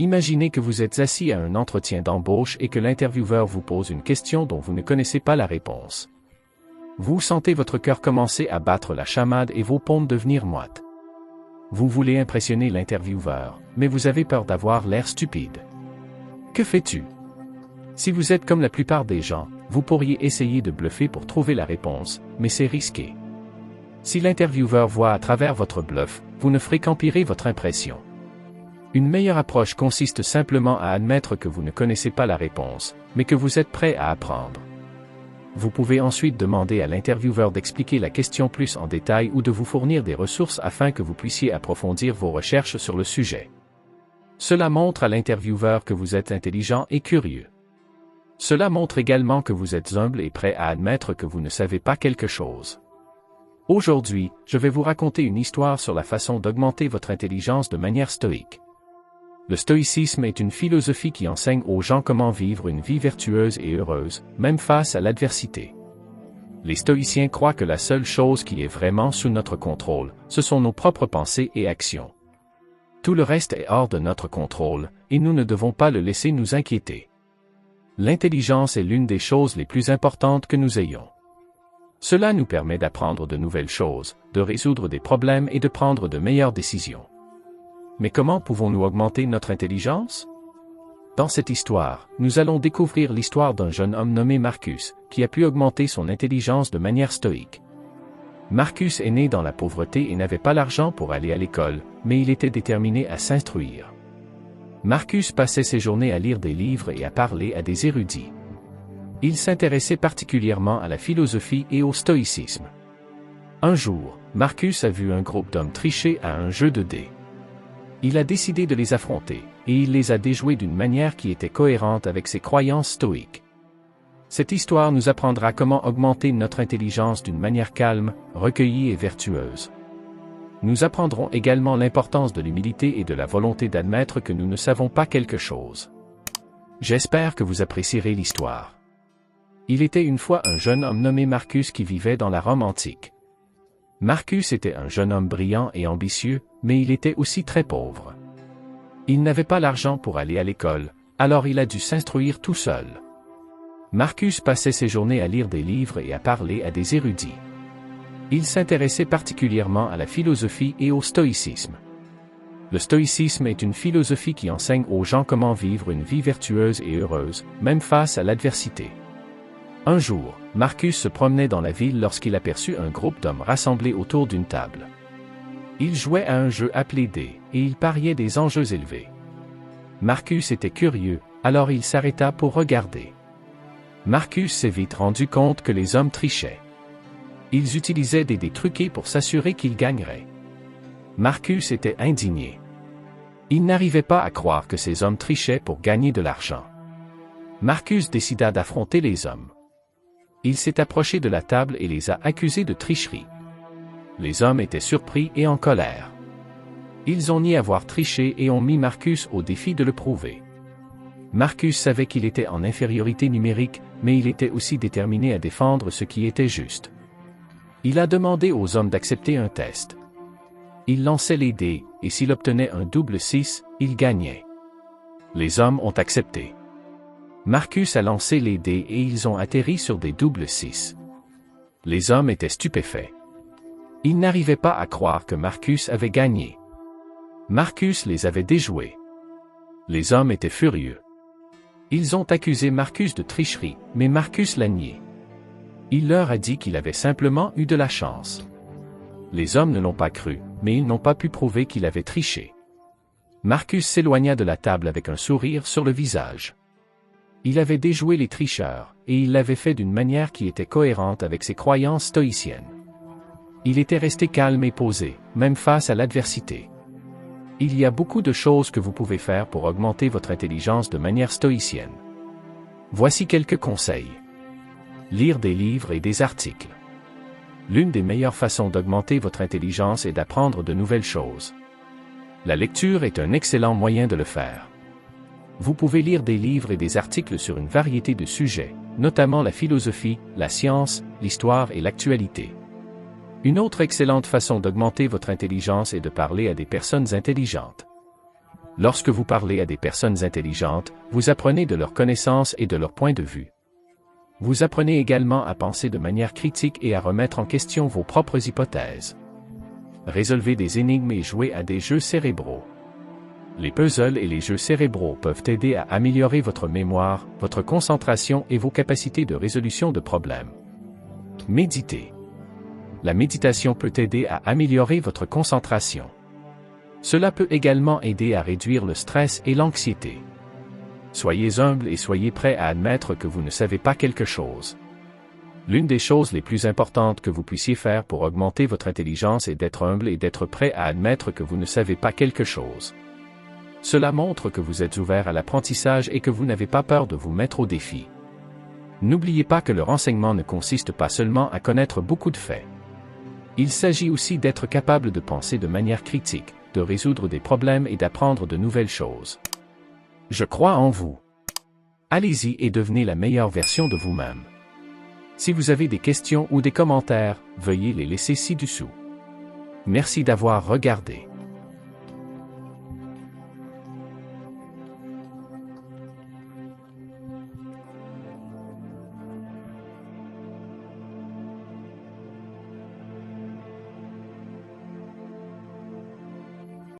Imaginez que vous êtes assis à un entretien d'embauche et que l'intervieweur vous pose une question dont vous ne connaissez pas la réponse. Vous sentez votre cœur commencer à battre la chamade et vos paumes devenir moites. Vous voulez impressionner l'intervieweur, mais vous avez peur d'avoir l'air stupide. Que fais-tu? Si vous êtes comme la plupart des gens, vous pourriez essayer de bluffer pour trouver la réponse, mais c'est risqué. Si l'intervieweur voit à travers votre bluff, vous ne ferez qu'empirer votre impression. Une meilleure approche consiste simplement à admettre que vous ne connaissez pas la réponse, mais que vous êtes prêt à apprendre. Vous pouvez ensuite demander à l'intervieweur d'expliquer la question plus en détail ou de vous fournir des ressources afin que vous puissiez approfondir vos recherches sur le sujet. Cela montre à l'intervieweur que vous êtes intelligent et curieux. Cela montre également que vous êtes humble et prêt à admettre que vous ne savez pas quelque chose. Aujourd'hui, je vais vous raconter une histoire sur la façon d'augmenter votre intelligence de manière stoïque. Le stoïcisme est une philosophie qui enseigne aux gens comment vivre une vie vertueuse et heureuse, même face à l'adversité. Les stoïciens croient que la seule chose qui est vraiment sous notre contrôle, ce sont nos propres pensées et actions. Tout le reste est hors de notre contrôle, et nous ne devons pas le laisser nous inquiéter. L'intelligence est l'une des choses les plus importantes que nous ayons. Cela nous permet d'apprendre de nouvelles choses, de résoudre des problèmes et de prendre de meilleures décisions. Mais comment pouvons-nous augmenter notre intelligence? Dans cette histoire, nous allons découvrir l'histoire d'un jeune homme nommé Marcus, qui a pu augmenter son intelligence de manière stoïque. Marcus est né dans la pauvreté et n'avait pas l'argent pour aller à l'école, mais il était déterminé à s'instruire. Marcus passait ses journées à lire des livres et à parler à des érudits. Il s'intéressait particulièrement à la philosophie et au stoïcisme. Un jour, Marcus a vu un groupe d'hommes tricher à un jeu de dés. Il a décidé de les affronter, et il les a déjoués d'une manière qui était cohérente avec ses croyances stoïques. Cette histoire nous apprendra comment augmenter notre intelligence d'une manière calme, recueillie et vertueuse. Nous apprendrons également l'importance de l'humilité et de la volonté d'admettre que nous ne savons pas quelque chose. J'espère que vous apprécierez l'histoire. Il était une fois un jeune homme nommé Marcus qui vivait dans la Rome antique. Marcus était un jeune homme brillant et ambitieux, mais il était aussi très pauvre. Il n'avait pas l'argent pour aller à l'école, alors il a dû s'instruire tout seul. Marcus passait ses journées à lire des livres et à parler à des érudits. Il s'intéressait particulièrement à la philosophie et au stoïcisme. Le stoïcisme est une philosophie qui enseigne aux gens comment vivre une vie vertueuse et heureuse, même face à l'adversité. Un jour, Marcus se promenait dans la ville lorsqu'il aperçut un groupe d'hommes rassemblés autour d'une table. Ils jouaient à un jeu appelé dés, et ils pariaient des enjeux élevés. Marcus était curieux, alors il s'arrêta pour regarder. Marcus s'est vite rendu compte que les hommes trichaient. Ils utilisaient des dés truqués pour s'assurer qu'ils gagneraient. Marcus était indigné. Il n'arrivait pas à croire que ces hommes trichaient pour gagner de l'argent. Marcus décida d'affronter les hommes. Il s'est approché de la table et les a accusés de tricherie. Les hommes étaient surpris et en colère. Ils ont nié avoir triché et ont mis Marcus au défi de le prouver. Marcus savait qu'il était en infériorité numérique, mais il était aussi déterminé à défendre ce qui était juste. Il a demandé aux hommes d'accepter un test. Il lançait les dés, et s'il obtenait un double 6, il gagnait. Les hommes ont accepté. Marcus a lancé les dés et ils ont atterri sur des doubles 6. Les hommes étaient stupéfaits. Ils n'arrivaient pas à croire que Marcus avait gagné. Marcus les avait déjoués. Les hommes étaient furieux. Ils ont accusé Marcus de tricherie, mais Marcus l'a nié. Il leur a dit qu'il avait simplement eu de la chance. Les hommes ne l'ont pas cru, mais ils n'ont pas pu prouver qu'il avait triché. Marcus s'éloigna de la table avec un sourire sur le visage. Il avait déjoué les tricheurs, et il l'avait fait d'une manière qui était cohérente avec ses croyances stoïciennes. Il était resté calme et posé, même face à l'adversité. Il y a beaucoup de choses que vous pouvez faire pour augmenter votre intelligence de manière stoïcienne. Voici quelques conseils. Lire des livres et des articles. L'une des meilleures façons d'augmenter votre intelligence est d'apprendre de nouvelles choses. La lecture est un excellent moyen de le faire. Vous pouvez lire des livres et des articles sur une variété de sujets, notamment la philosophie, la science, l'histoire et l'actualité. Une autre excellente façon d'augmenter votre intelligence est de parler à des personnes intelligentes. Lorsque vous parlez à des personnes intelligentes, vous apprenez de leurs connaissances et de leur point de vue. Vous apprenez également à penser de manière critique et à remettre en question vos propres hypothèses. Résolvez des énigmes et jouez à des jeux cérébraux. Les puzzles et les jeux cérébraux peuvent aider à améliorer votre mémoire, votre concentration et vos capacités de résolution de problèmes. Méditez. La méditation peut aider à améliorer votre concentration. Cela peut également aider à réduire le stress et l'anxiété. Soyez humble et soyez prêt à admettre que vous ne savez pas quelque chose. L'une des choses les plus importantes que vous puissiez faire pour augmenter votre intelligence est d'être humble et d'être prêt à admettre que vous ne savez pas quelque chose. Cela montre que vous êtes ouvert à l'apprentissage et que vous n'avez pas peur de vous mettre au défi. N'oubliez pas que le renseignement ne consiste pas seulement à connaître beaucoup de faits. Il s'agit aussi d'être capable de penser de manière critique, de résoudre des problèmes et d'apprendre de nouvelles choses. Je crois en vous. Allez-y et devenez la meilleure version de vous-même. Si vous avez des questions ou des commentaires, veuillez les laisser ci-dessous. Merci d'avoir regardé.